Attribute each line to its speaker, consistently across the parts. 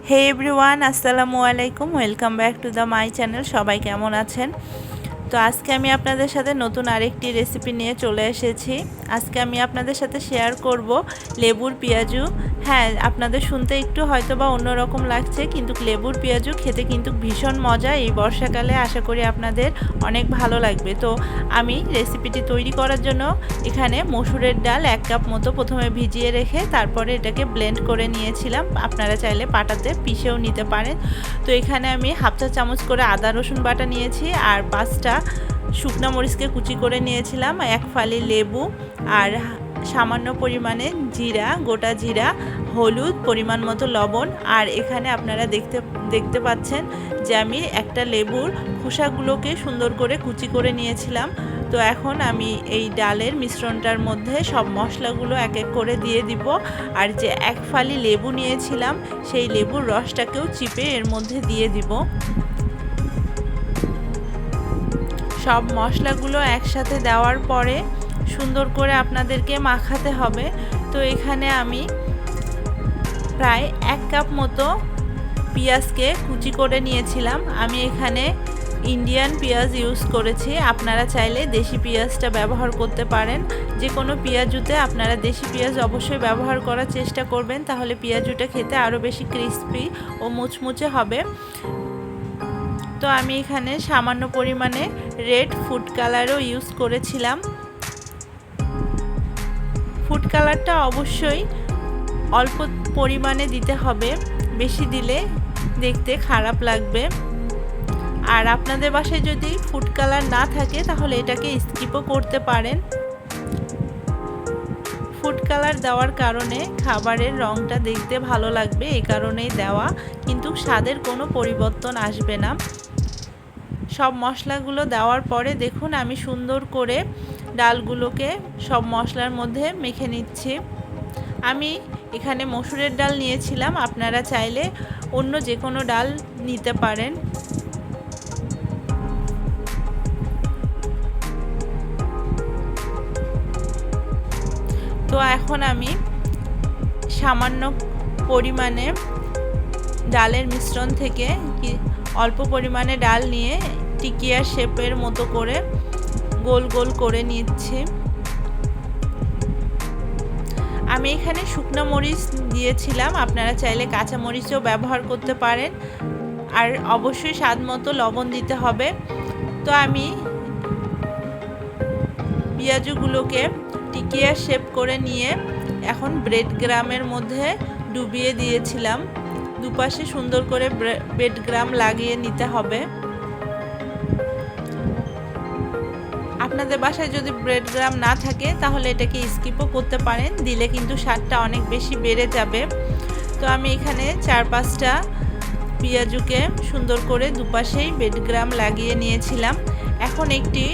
Speaker 1: হে everyone, আসসালামু আলাইকুম। Welcome back to the my channel. সবাই কেমন আছেন? তো আজকে আমি আপনাদের সাথে নতুন আরেকটি রেসিপি নিয়ে চলে এসেছি। আজকে আমি আপনাদের সাথে শেয়ার করব লেবুর পেঁয়াজু। হ্যাঁ, আপনাদের শুনতে একটু হয়তো বা অন্যরকম লাগছে, কিন্তু লেবুর পেঁয়াজু খেতে কিন্তু ভীষণ মজা। এই বর্ষাকালে আশা করি আপনাদের অনেক ভালো লাগবে। তো আমি রেসিপিটি তৈরি করার জন্য এখানে মসুরের ডাল 1 কাপ মতো প্রথমে ভিজিয়ে রেখে তারপরে এটাকে ব্লেন্ড করে নিয়েছিলাম। আপনারা চাইলে পাটাতে পিষেও নিতে পারেন। তো এখানে আমি হাফ চা চামচ করে আদা রসুন বাটা নিয়েছি, আর 5টা শুকনো মরিচকে কুচি করে নিয়েছিলাম, 1 ফালি লেবু, আর সামান্য পরিমাণে জিরা, গোটা জিরা, হলুদ, পরিমাণ মতো লবণ। আর এখানে আপনারা দেখতে পাচ্ছেন যে আমি একটা লেবুর খোসাগুলোকে সুন্দর করে কুচি করে নিয়েছিলাম। তো এখন আমি এই ডালের মিশ্রণটার মধ্যে সব মশলাগুলো এক এক করে দিয়ে দিব। আর যে 1 ফালি লেবু নিয়েছিলাম সেই লেবুর রসটাকেও চিপে এর মধ্যে দিয়ে দিব। সব মশলাগুলো একসাথে দেওয়ার পরে সুন্দর করে আপনাদেরকে মাখাতে হবে। তো এখানে আমি প্রায় 1 কাপ মতো পেঁয়াজকে কুচি করে নিয়েছিলাম। আমি এখানে ইন্ডিয়ান পেঁয়াজ ইউজ করেছি। আপনারা চাইলে দেশি পেঁয়াজটা ব্যবহার করতে পারেন। যে কোনো পেঁয়াজুতে আপনারা দেশি পেঁয়াজ অবশ্যই ব্যবহার করার চেষ্টা করবেন, তাহলে পেঁয়াজুটা খেতে আরও বেশি ক্রিস্পি ও মুচমুচে হবে। তো আমি এখানে সামান্য পরিমাণে রেড ফুড কালারও ইউজ করেছিলাম। ফুড কালারটা অবশ্যই অল্প পরিমাণে দিতে হবে, বেশি দিলে দেখতে খারাপ লাগবে। আর আপনাদের বাসায় যদি ফুড কালার না থাকে তাহলে এটাকে স্কিপও করতে পারেন। ফুড কালার দেওয়ার কারণে খাবারের রঙটা দেখতে ভালো লাগবে, এই কারণেই দেওয়া, কিন্তু স্বাদের কোনো পরিবর্তন আসবে না। সব মশলাগুলো দেওয়ার পরে দেখুন আমি সুন্দর করে ডালগুলোকে সব মশলার মধ্যে মেখে নিচ্ছি। আমি এখানে মসুরের ডাল নিয়েছিলাম, আপনারা চাইলে অন্য যে কোনো ডাল নিতে পারেন। তো এখন আমি সামান্য পরিমাণে ডালের মিশ্রণ থেকে অল্প পরিমাণে ডাল নিয়ে টিকিয়ার শেপের মতো করে গোল গোল করে নিচ্ছি। আমি এখানে শুকনো মরিচ দিয়েছিলাম, আপনারা চাইলে কাঁচা মরিচও ব্যবহার করতে পারেন। আর অবশ্যই স্বাদ মতো লবণ দিতে হবে। তো আমি পেঁয়াজগুলোকে টিকিয়ার শেপ করে নিয়ে এখন ব্রেড গ্রামের মধ্যে ডুবিয়ে দিয়েছিলাম। দুপাশে সুন্দর করে ব্রেড গ্রাম লাগিয়ে নিতে হবে। আপনাদের বাসায় যদি ব্রেড গ্রাম না থাকে তাহলে এটাকে স্কিপও করতে পারেন, দিলে কিন্তু স্বাদটা অনেক বেশি বেড়ে যাবে। তো আমি এখানে 4-5টা পেঁয়াজুকে সুন্দর করে দুপাশেই ব্রেড গ্রাম লাগিয়ে নিয়েছিলাম। এখন একটি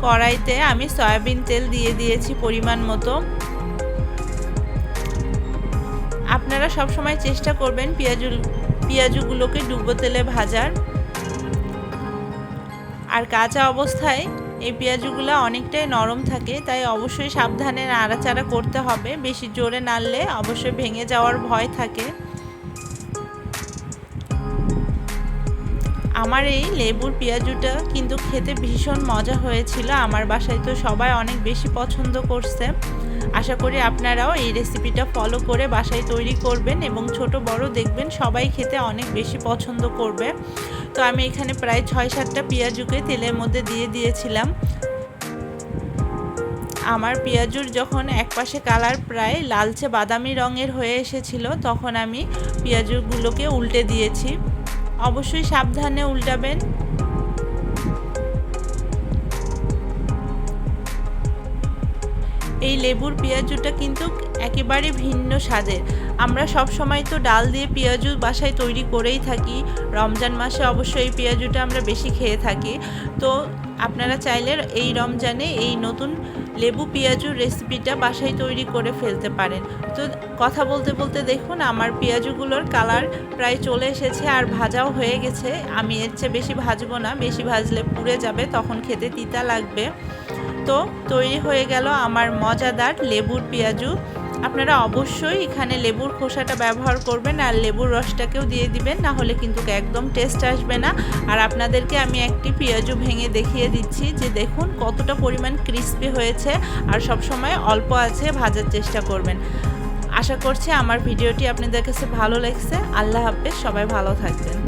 Speaker 1: কড়াইতে আমি সয়াবিন তেল দিয়ে দিয়েছি পরিমাণ মতো। আপনারা সব সময় চেষ্টা করবেন পেঁয়াজুগুলোকে ডুবো তেলে ভাজার। আর কাঁচা অবস্থায় এই পেঁয়াজগুলো অনেকটাই নরম থাকে, তাই অবশ্যই সাবধানে নাড়াচাড়া করতে হবে। বেশি জোরে নাড়লে অবশ্যই ভেঙে যাওয়ার ভয় থাকে। আমার এই লেবুর পেঁয়াজুটা কিন্তু খেতে ভীষণ মজা হয়েছিল। আমার বাসায় তো সবাই অনেক বেশি পছন্দ করছে। আশা করি আপনারাও এই রেসিপিটা ফলো করে বাসায় তৈরি করবেন এবং ছোট বড় দেখবেন সবাই খেতে অনেক বেশি পছন্দ করবে। তো আমি এখানে প্রায় 6-7টা পেঁয়াজুকে তেলের মধ্যে দিয়ে দিয়েছিলাম। আমার পেঁয়াজুর যখন একপাশে কালার প্রায় লালচে বাদামি রঙের হয়ে এসেছিল তখন আমি পেঁয়াজুগুলোকে উল্টে দিয়েছি। অবশ্যই সাবধানে উল্টাবেন। এই লেবুর পেঁয়াজুটা কিন্তু একেবারে ভিন্ন স্বাদের। আমরা সব সময় তো ডাল দিয়ে পেঁয়াজু বাসায় তৈরি করেই থাকি। রমজান মাসে অবশ্যই এই পেঁয়াজুটা আমরা বেশি খেয়ে থাকি। তো আপনারা চাইলে এই রমজানে এই নতুন লেবু পেঁয়াজুর রেসিপিটা বাসায় তৈরি করে ফেলতে পারেন। তো কথা বলতে বলতে দেখুন আমার পেঁয়াজুগুলোর কালার প্রায় চলে এসেছে আর ভাজাও হয়ে গেছে। আমি এর চেয়ে বেশি ভাজবো না, বেশি ভাজলে পুড়ে যাবে, তখন খেতে তিতা লাগবে। তো তৈরি হয়ে গেল আমার মজাদার লেবুর পেঁয়াজু। আপনারা অবশ্যই এখানে লেবুর খোসাটা ব্যবহার করবেন আর লেবুর রসটাকেও দিয়ে দিবেন, না হলে কিন্তু একদম টেস্ট আসবে না। আর আপনাদেরকে আমি একটি পেঁয়াজু ভেঙে দেখিয়ে দিচ্ছি যে দেখুন কতটা পরিমাণ ক্রিস্পি হয়েছে। আর সব সময় অল্প আছে ভাজার চেষ্টা করবেন। আশা করছি আমার ভিডিওটি আপনাদের কাছে ভালো লেগেছে। আল্লাহ হাফেজ, সবাই ভালো থাকবেন।